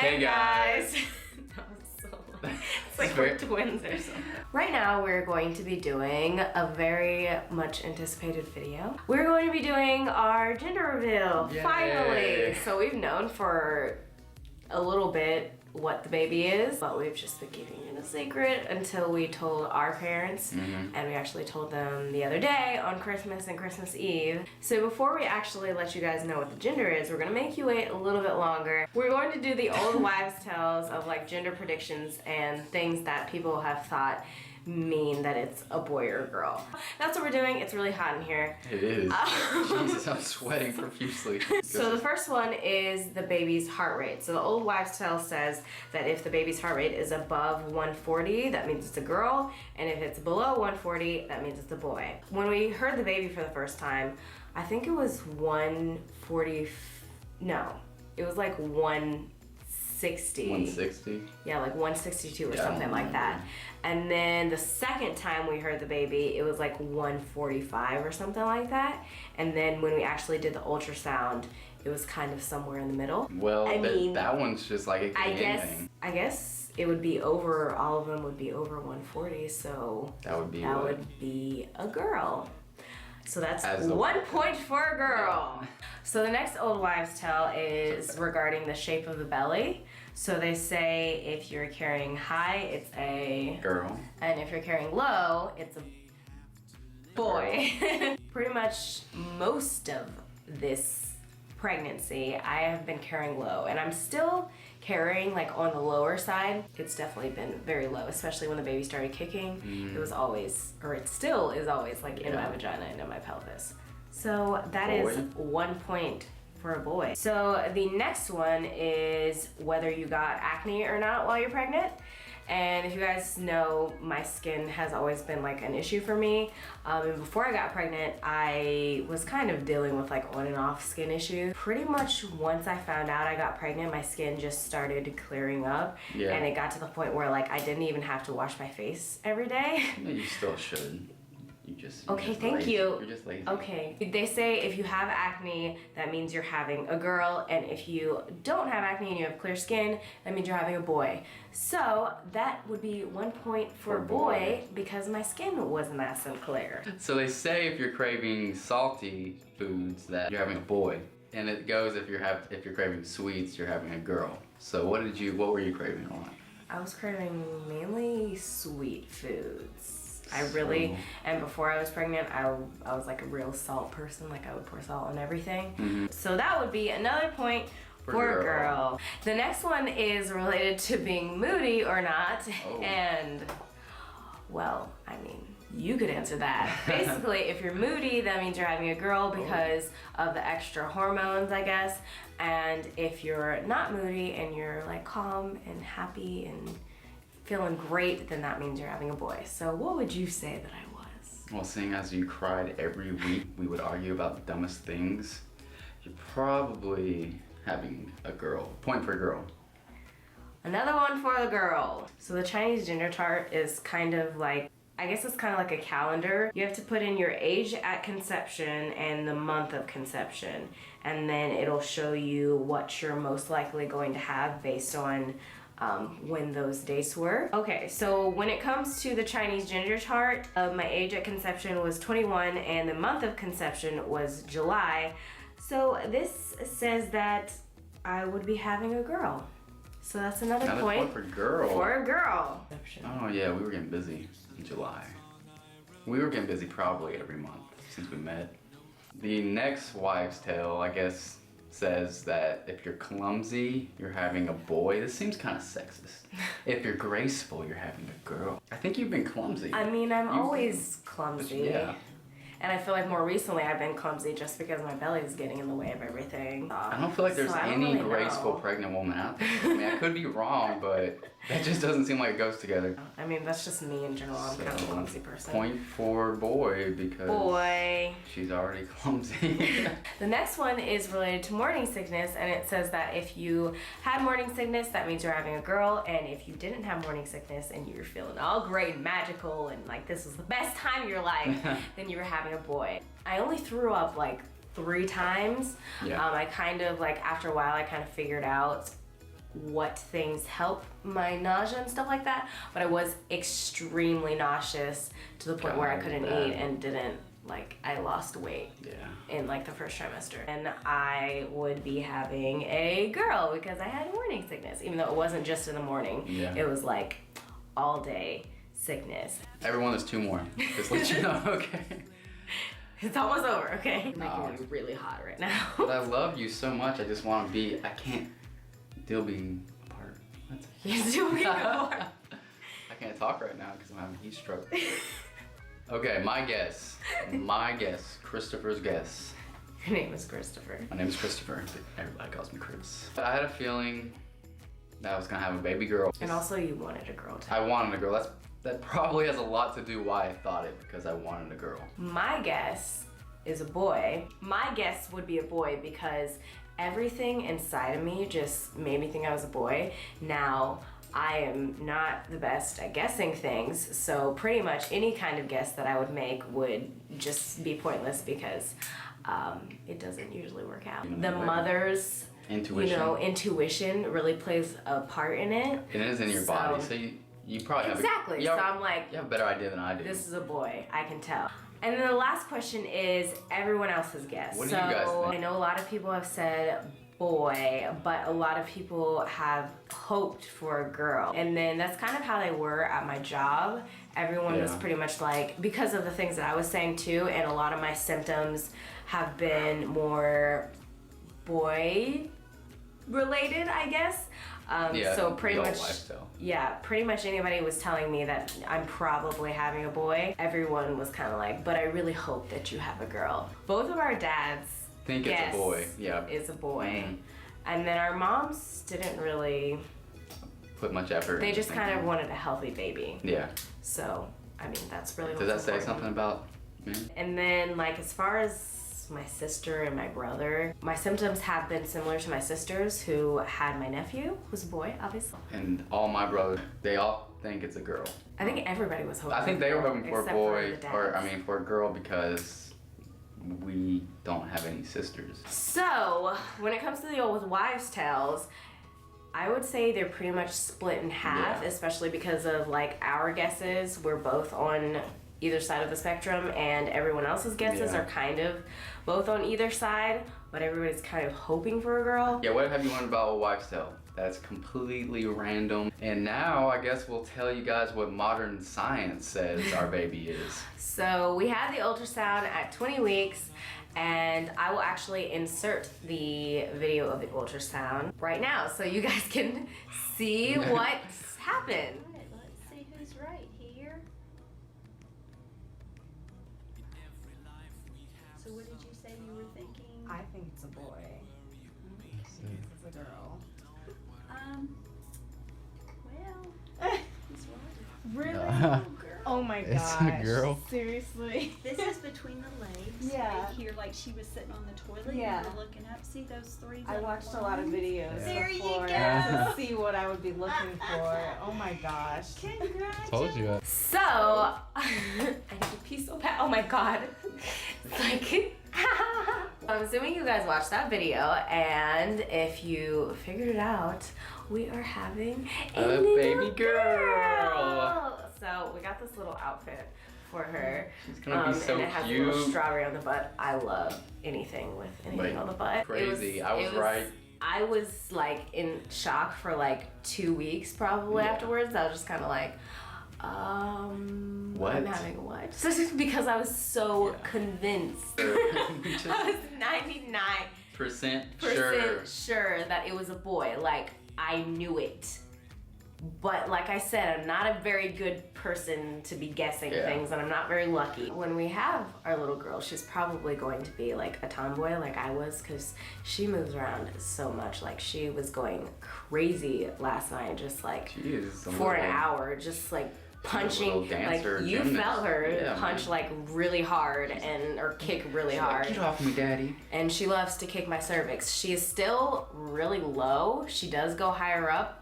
Hey guys! That was so it's like we're twins or something. Right now we're going to be doing a very much anticipated video. We're going to be doing our gender reveal, finally! So we've known for a little bit what the baby is, but we've just been keeping it a secret until we told our parents, and we actually told them the other day on Christmas and Christmas Eve. So before we actually let you guys know what the gender is, we're gonna make you wait a little bit longer. We're going to do the old wives' tales of like gender predictions and things that people have thought mean that it's a boy or a girl. That's what we're doing. It's really hot in here. It is. Jesus, I'm sweating profusely. So the first one is the baby's heart rate. So the old wives' tale says that if the baby's heart rate is above 140, that means it's a girl, and if it's below 140, that means it's a boy. When we heard the baby for the first time, I think it was 140, no, it was like 160. 160? Yeah, like 162 or something like that. And then the second time we heard the baby, it was like 145 or something like that. And then when we actually did the ultrasound, it was kind of somewhere in the middle. Well, I mean, that one's just like it could be anything. I guess it would be over, all of them would be over 140, so that would be a girl. So that's 1 point for a girl. Yeah. So the next old wives' tale is regarding the shape of the belly. So they say if you're carrying high, it's a girl. And if you're carrying low, it's a boy. Pretty much most of this pregnancy, I have been carrying low, and I'm still carrying like on the lower side. It's definitely been very low, especially when the baby started kicking. It was always, or it still is always like in my vagina and in my pelvis. So that is 1 point for a boy. So the next one is whether you got acne or not while you're pregnant. And if you guys know, my skin has always been like an issue for me. And before I got pregnant, I was kind of dealing with like on and off skin issues. Pretty much once I found out I got pregnant, my skin just started clearing up. Yeah. And it got to the point where like I didn't even have to wash my face every day. No, you still should. You're just thank you. You're just lazy. Okay. They say if you have acne, that means you're having a girl, and if you don't have acne and you have clear skin, that means you're having a boy. So that would be 1 point for a boy because my skin wasn't nice and clear. So they say if you're craving salty foods that you're having a boy, and it goes if you're craving sweets, you're having a girl. So what were you craving a lot? I was craving mainly sweet foods. And before I was pregnant, I was like a real salt person, like I would pour salt on everything. So that would be another point for a girl. The next one is related to being moody or not, and well, I mean, you could answer that. Basically, if you're moody, that means you're having a girl because of the extra hormones, I guess. And if you're not moody and you're like calm and happy and feeling great, then that means you're having a boy. So what would you say that I was? Well, seeing as you cried every week, we would argue about the dumbest things. You're probably having a girl. Point for a girl. Another one for the girl. So the Chinese gender chart is kind of like, I guess it's kind of like a calendar. You have to put in your age at conception and the month of conception, and then it'll show you what you're most likely going to have based on when those dates were. Okay, so when it comes to the Chinese gender chart, my age at conception was 21 and the month of conception was July. So this says that I would be having a girl. So that's another point for girl. For a girl. Oh yeah, we were getting busy in July. We were getting busy probably every month since we met. The next wives' tale, I guess, says that if you're clumsy, you're having a boy. This seems kind of sexist. If you're graceful, you're having a girl. I think you've been clumsy. I mean, I'm always clumsy. Yeah. And I feel like more recently I've been clumsy just because my belly is getting in the way of everything. I don't feel like there's any graceful pregnant woman out there. I mean, I could be wrong, but that just doesn't seem like it goes together. I mean, that's just me in general. I'm kind of a clumsy person. Point for boy because she's already clumsy. The next one is related to morning sickness, and it says that if you had morning sickness, that means you're having a girl, and if you didn't have morning sickness and you're feeling all great and magical and like this is the best time of your life, then you were having a boy. I only threw up like 3 times. I kind of like after a while I kind of figured out what things help my nausea and stuff like that, but I was extremely nauseous to the point where I couldn't eat and didn't, like, I lost weight in like the first trimester. And I would be having a girl because I had morning sickness, even though it wasn't just in the morning. It was like all day sickness. Everyone, there's 2 more. Just let you know, okay? It's almost over, okay? You're making me really hot right now. But I love you so much. I just want to be, I can't deal being apart. What? You still being apart. I can't talk right now because I'm having heat stroke. Okay, my guess, Christopher's guess. Your name is Christopher. My name is Christopher. Everybody calls me Chris. I had a feeling that I was gonna have a baby girl. And also you wanted a girl too. I wanted a girl. That probably has a lot to do why I thought it, because I wanted a girl. My guess is a boy. My guess would be a boy because everything inside of me just made me think I was a boy. Now, I am not the best at guessing things, so pretty much any kind of guess that I would make would just be pointless because it doesn't usually work out. The mother's intuition really plays a part in it. It is in your body, so you probably have exactly. So I'm like, you have a better idea than I do. This is a boy, I can tell. And then the last question is everyone else's guess. What do you guys think? I know a lot of people have said boy, but a lot of people have hoped for a girl. And then that's kind of how they were at my job. Everyone was pretty much like, because of the things that I was saying too, and a lot of my symptoms have been more boy related, I guess. So pretty much, pretty much anybody was telling me that I'm probably having a boy. Everyone was kind of like, but I really hope that you have a girl. Both of our dads think it's a boy. It's a boy. And then our moms didn't really put much effort. They just kind of wanted a healthy baby. So, I mean, that's really Does that say something about me? And then, like, as far as my sister and my brother, my symptoms have been similar to my sister's, who had my nephew, who's a boy, obviously. And all my brothers, they all think it's a girl. I think everybody was hoping. I think they were hoping for a boy, for a girl, because we don't have any sisters. So, when it comes to the old wives' tales, I would say they're pretty much split in half, especially because of like our guesses. We're both on either side of the spectrum, and everyone else's guesses are kind of both on either side, but everybody's kind of hoping for a girl. Yeah, what have you learned about a wife's tale? That's completely random. And now I guess we'll tell you guys what modern science says our baby is. So we had the ultrasound at 20 weeks, and I will actually insert the video of the ultrasound right now so you guys can see what's happened. Let's see who's right here. So what did you say you were thinking? I think it's a boy. It's a girl. Well, he's right. Really? Girl. Oh my gosh. It's a girl. Seriously? This is between the legs. Yeah. Right here, like she was sitting on the toilet. Yeah. And you were looking up. See those 3? I watched a lot of videos There you before go. to see what I would be looking for. Oh my gosh. Congratulations. Told you. So, I need to pee so bad. Oh my god. It's like, I'm assuming you guys watched that video, and if you figured it out, we are having a baby girl. So we got this little outfit for her. She's gonna be so and it has a cute. little strawberry on the butt. I love anything with anything on the butt. Crazy. I was right. I was like in shock for like 2 weeks probably afterwards. I was just kind of like, what? I'm having what? So just because I was so convinced. I was 99% sure that it was a boy. Like, I knew it. But like I said, I'm not a very good person to be guessing things, and I'm not very lucky. When we have our little girl, she's probably going to be like a tomboy like I was, because she moves around so much. Like, she was going crazy last night, just like for an hour, just like punching, like you felt her punch like really hard or kick really hard. Get off me, daddy. And she loves to kick my cervix. She is still really low. She does go higher up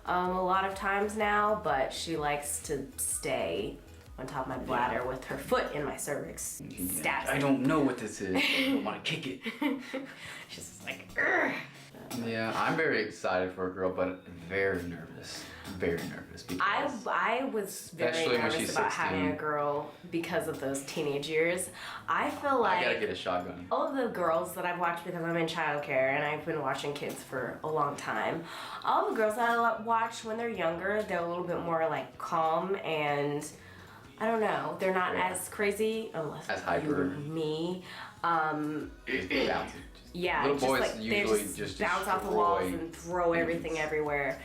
a lot of times now, but she likes to stay on top of my bladder with her foot in my cervix. Stabs I don't know what this is. I don't want to kick it. She's just like, urgh. Yeah, I'm very excited for a girl, but very nervous. Very nervous because I was very especially when nervous she's about having a 16. girl because of those teenage years. I feel I like gotta get a shotgun. all of the girls that I've watched, because I'm in childcare and I've been watching kids for a long time, all the girls that I watch when they're younger, they're a little bit more like calm and I don't know, they're not as crazy unless As hyper. me. Bouncy. Yeah, Little just boys like they usually just just bounce off the destroy walls and throw everything things. everywhere.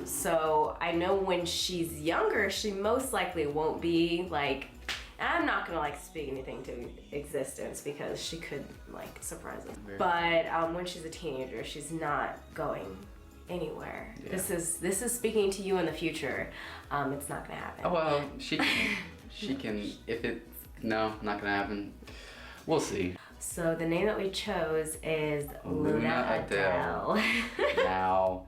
So I know when she's younger, she most likely won't be like. I'm not gonna like speak anything to existence because she could like surprise us. But when she's a teenager, she's not going anywhere. Yeah. This is speaking to you in the future. It's not gonna happen. Oh, well, she can, if it, no, not gonna happen. We'll see. So the name that we chose is Luna Adele. Now,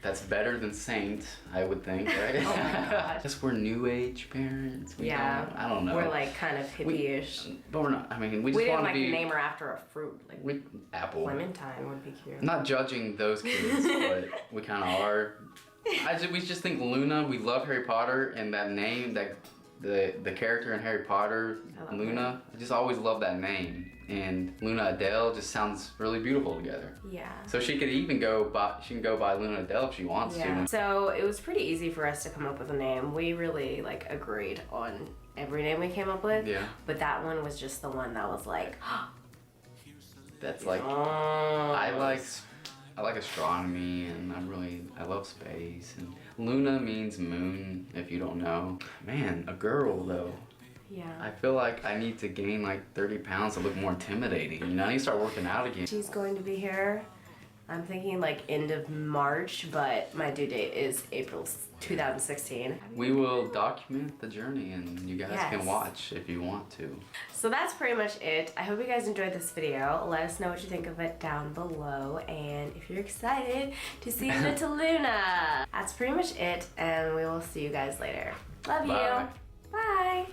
that's better than Saint, I would think, right? Oh my gosh. Just we're new age parents. I don't know. We're like kind of hippie-ish. But we're not, I mean, we We just didn't want to like be, name her after a fruit. Like Apple. Clementine would be cute. I'm not judging those kids, but we kind of are. We just think Luna, we love Harry Potter, and that name, that the character in Harry Potter, I love Luna, I just always love that name. And Luna Adele just sounds really beautiful together. Yeah. So she could even go by Luna Adele if she wants Yeah. to. So it was pretty easy for us to come up with a name. We really like agreed on every name we came up with. Yeah. But that one was just the one that was like, That's like, oh. I like astronomy, and I love space. And Luna means moon, if you don't know. Man, a girl though. Yeah. I feel like I need to gain like 30 pounds to look more intimidating. You know, I need to start working out again. She's going to be here. I'm thinking like end of March, but my due date is April 2016. We will document the journey, and you guys Yes. can watch if you want to. So that's pretty much it. I hope you guys enjoyed this video. Let us know what you think of it down below, and if you're excited to see little Luna. That's pretty much it, and we will see you guys later. Love Bye. you. Bye.